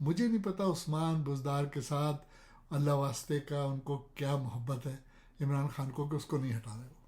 مجھے نہیں پتا عثمان بزدار کے ساتھ اللہ واسطے کا ان کو کیا محبت ہے عمران خان کو کہ اس کو نہیں ہٹا رہے. وہ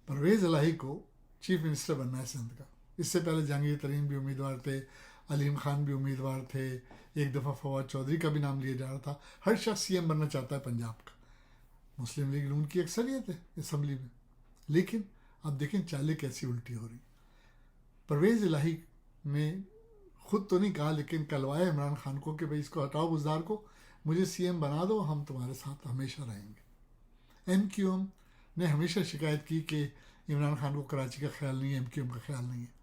پرویز الہی کو چیف منسٹر بننا ہے سندھ کا. اس سے پہلے جہانگیر ترین بھی امیدوار تھے, علیم خان بھی امیدوار تھے, ایک دفعہ فواد چودھری کا بھی نام لیا جا رہا تھا. ہر شخص سی ایم بننا چاہتا ہے پنجاب کا. مسلم لیگ نون کی اکثریت ہے اسمبلی میں, لیکن اب دیکھیں چالیں کیسی الٹی ہو رہی. پرویز الہی نے خود تو نہیں کہا لیکن کلوایا عمران خان کو کہ بھائی اس کو ہٹاؤ بزدار کو, مجھے سی ایم بنا دو, ہم تمہارے ساتھ ہمیشہ رہیں گے. ایم کیو ایم نے ہمیشہ شکایت کی کہ عمران خان کو کراچی کا خیال نہیں ہے, ایم کیو ایم کا خیال نہیں ہے.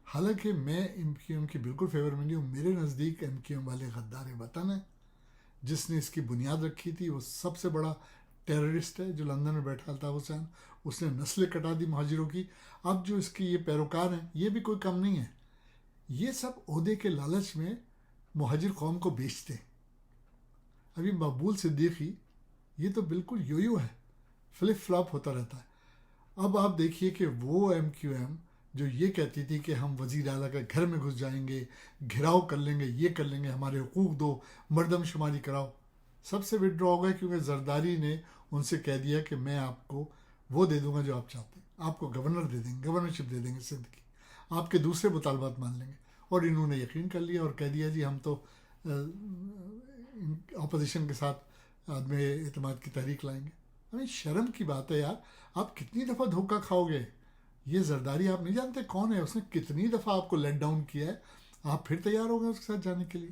حالانکہ میں ایم کیو ایم کی بالکل فیور میں نہیں ہوں. میرے نزدیک ایم کیو ایم والے غدار وطن ہیں. جس نے اس کی بنیاد رکھی تھی وہ سب سے بڑا ٹیررسٹ ہے جو لندن میں بیٹھا الطاف حسین. اس نے نسلیں کٹا دی مہاجروں کی. اب جو اس کی یہ پیروکار ہیں یہ بھی کوئی کم نہیں ہے. یہ سب عہدے کے لالچ میں مہاجر قوم کو بیچتے ہیں. ابھی مقبول صدیقی یہ تو بالکل یو ہے, فلپ فلاپ ہوتا رہتا ہے. اب آپ دیکھیے کہ وہ ایم کیو ایم جو یہ کہتی تھی کہ ہم وزیر اعلیٰ کے گھر میں گھس جائیں گے, گھراؤ کر لیں گے, یہ کر لیں گے, ہمارے حقوق دو, مردم شماری کراؤ, سب سے وڈرا ہو گئے کیونکہ زرداری نے ان سے کہہ دیا کہ میں آپ کو وہ دے دوں گا جو آپ چاہتے ہیں, آپ کو گورنر دے دیں گے, گورنرشپ دے دیں گے سندھ کی, آپ کے دوسرے مطالبات مان لیں گے. اور انہوں نے یقین کر لیا اور کہہ دیا جی ہم تو اپوزیشن کے ساتھ عدم اعتماد کی تحریک لائیں گے. ہمیں شرم کی بات ہے یار, آپ کتنی دفعہ دھوکہ کھاؤ گے. یہ زرداری آپ نہیں جانتے کون ہے, اس نے کتنی دفعہ آپ کو لیٹ ڈاؤن کیا ہے, آپ پھر تیار ہو گئے اس کے ساتھ جانے کے لیے.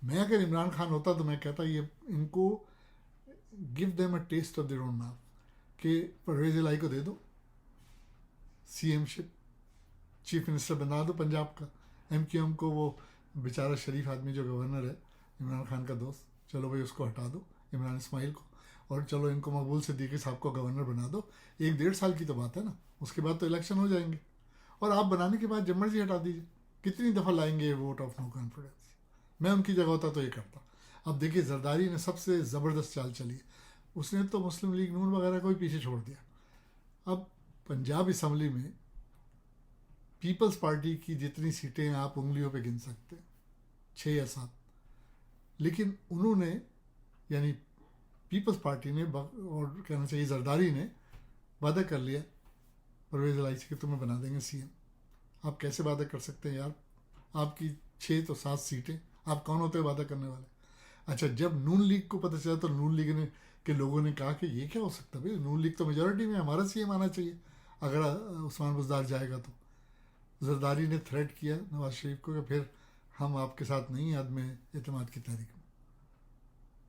میں اگر عمران خان ہوتا تو میں کہتا یہ ان کو gave them a taste of their own mouth کہ پرویز الہی کو دے دو C M ship, chief minister بنا دو پنجاب کا. ایم کیو ایم کو وہ بیچارہ شریف آدمی جو گورنر ہے عمران خان کا دوست, چلو بھائی اس کو ہٹا دو, عمران اسماعیل کو, اور چلو ان کو مقبول صدیقی صاحب کو گورنر بنا دو. 1-1.5 سال کی تو بات ہے نا, اس کے بعد تو الیکشن ہو جائیں گے, اور آپ بنانے کے بعد جب مرضی ہٹا دیجیے. کتنی دفعہ لائیں گے ووٹ آف نو کانفیڈنس. میں ان کی جگہ ہوتا تو یہ کرتا. اب دیکھیے زرداری نے سب سے زبردست چال چلی ہے, اس نے تو مسلم لیگ نون وغیرہ کو ہی پیچھے چھوڑ دیا. اب پنجاب اسمبلی میں پیپلز پارٹی کی جتنی سیٹیں ہیں آپ انگلیوں پہ گن سکتے ہیں, 6 یا 7, لیکن انہوں نے یعنی پیپلز پارٹی نے اور کہنا چاہیے زرداری نے وعدہ کر لیا پرویز الہی سے کہ تمہیں بنا دیں گے سی ایم. آپ کیسے وعدہ کر سکتے ہیں یار, آپ کی 6 تو 7 سیٹیں, آپ کون ہوتے ہیں وعدہ کرنے والے. اچھا جب نون لیگ کو پتہ چلا تو نون لیگ کے لوگوں نے کہا کہ یہ کیا ہو سکتا ہے بھائی, نون لیگ تو میجورٹی میں, ہمارا سی ایم آنا چاہیے اگر عثمان بزدار جائے گا تو. زرداری نے تھریٹ کیا نواز شریف کو کہ پھر ہم آپ کے ساتھ نہیں ہیں عدم اعتماد کی تحریک میں.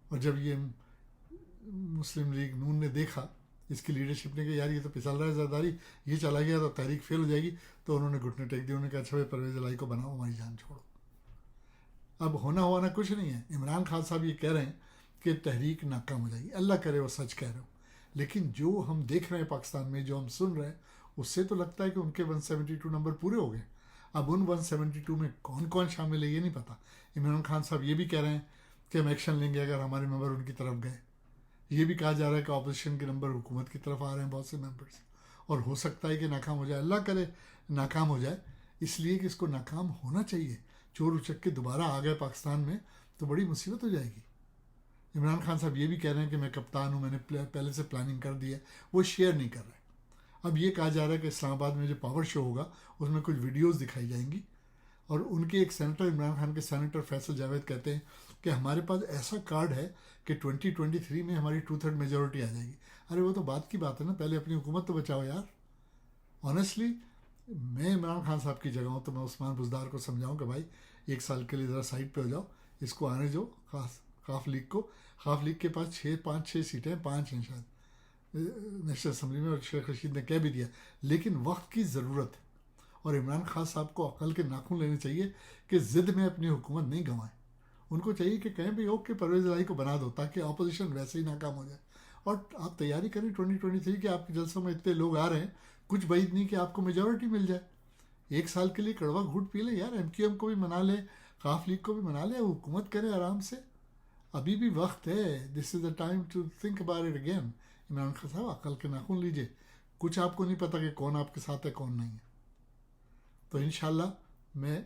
اور جب یہ مسلم لیگ نون نے دیکھا, اس کی لیڈرشپ نے کہ یار یہ تو پھسل رہا ہے زرداری, یہ چلا گیا تو تحریک فیل ہو جائے گی, تو انہوں نے گھٹنے ٹیک دیے. انہوں نے کہا اچھا بھائی پرویز الہی کو بناؤ, ہماری جان چھوڑو. اب ہونا ہوانا کچھ نہیں ہے. عمران خان صاحب یہ کہہ رہے ہیں کہ تحریک ناکام ہو جائے گی, اللہ کرے وہ سچ کہہ رہے ہو, لیکن جو ہم دیکھ رہے ہیں پاکستان میں, جو ہم سن رہے ہیں, اس سے تو لگتا ہے کہ ان کے 172 نمبر پورے ہو گئے. اب ان 172 میں کون کون شامل ہے یہ نہیں پتا. عمران خان صاحب یہ بھی کہہ رہے ہیں کہ ہم ایکشن لیں گے اگر ہمارے ممبر ان کی طرف گئے. یہ بھی کہا جا رہا ہے کہ اپوزیشن کے نمبر حکومت کی طرف آ رہے ہیں بہت سے ممبرس, اور ہو سکتا ہے کہ ناکام ہو جائے. اللہ کرے ناکام ہو جائے, اس لیے کہ اس کو ناکام ہونا چاہیے. چور اچک کے دوبارہ آ گئے پاکستان میں تو بڑی مصیبت ہو جائے گی. عمران خان صاحب یہ بھی کہہ رہے ہیں کہ میں کپتان ہوں, میں نے پہلے سے پلاننگ کر دی ہے, وہ شیئر نہیں کر رہے. اب یہ کہا جا رہا ہے کہ اسلام آباد میں جو پاور شو ہوگا اس میں کچھ ویڈیوز دکھائی جائیں گی, اور ان کے ایک سینیٹر, عمران خان کے سینیٹر فیصل جاوید کہتے ہیں کہ ہمارے پاس ایسا کارڈ ہے کہ 2023 میں ہماری 2/3 میجورٹی آ جائے گی. ارے وہ تو بات کی بات ہے نا, پہلے اپنی حکومت تو بچاؤ یار. آنیسٹلی میں عمران خان صاحب کی جگہ ہوں تو میں عثمان بزدار کو سمجھاؤں کہ بھائی 1 سال کے لیے ذرا سائڈ پہ ہو جاؤ, اس کو آنے جو خاف لیگ کو. خاف لیگ کے پاس 5-6 سیٹیں, 5 ہیں شاید نیشنل اسمبلی میں, اور شیخ رشید نے کہہ بھی دیا, لیکن وقت کی ضرورت ہے. اور عمران خان صاحب کو عقل کے ناخن لینے چاہیے کہ ضد میں اپنی حکومت نہیں گنوائیں. ان کو چاہیے کہ کہیں بھی اوکے پرویز الہی کو بنا دو تاکہ اپوزیشن ویسے ہی ناکام ہو جائے, اور آپ تیاری کریں 2023 کے. آپ کے جلسوں میں اتنے لوگ آ رہے ہیں, کچھ بعید نہیں کہ آپ کو میجورٹی مل جائے. 1 سال کے لیے کڑوا گھوٹ پی لیں یار, ایم کیو ایم کو بھی منا لیں, خاف لیگ کو بھی منا لیں, حکومت کریں آرام سے. ابھی بھی وقت ہے, this is the time to think about it again. Imran Khan Sahab عقل کے ناخن لیجیے, کچھ آپ کو نہیں پتا کہ کون آپ کے ساتھ ہے کون نہیں ہے. تو انشاءاللہ میں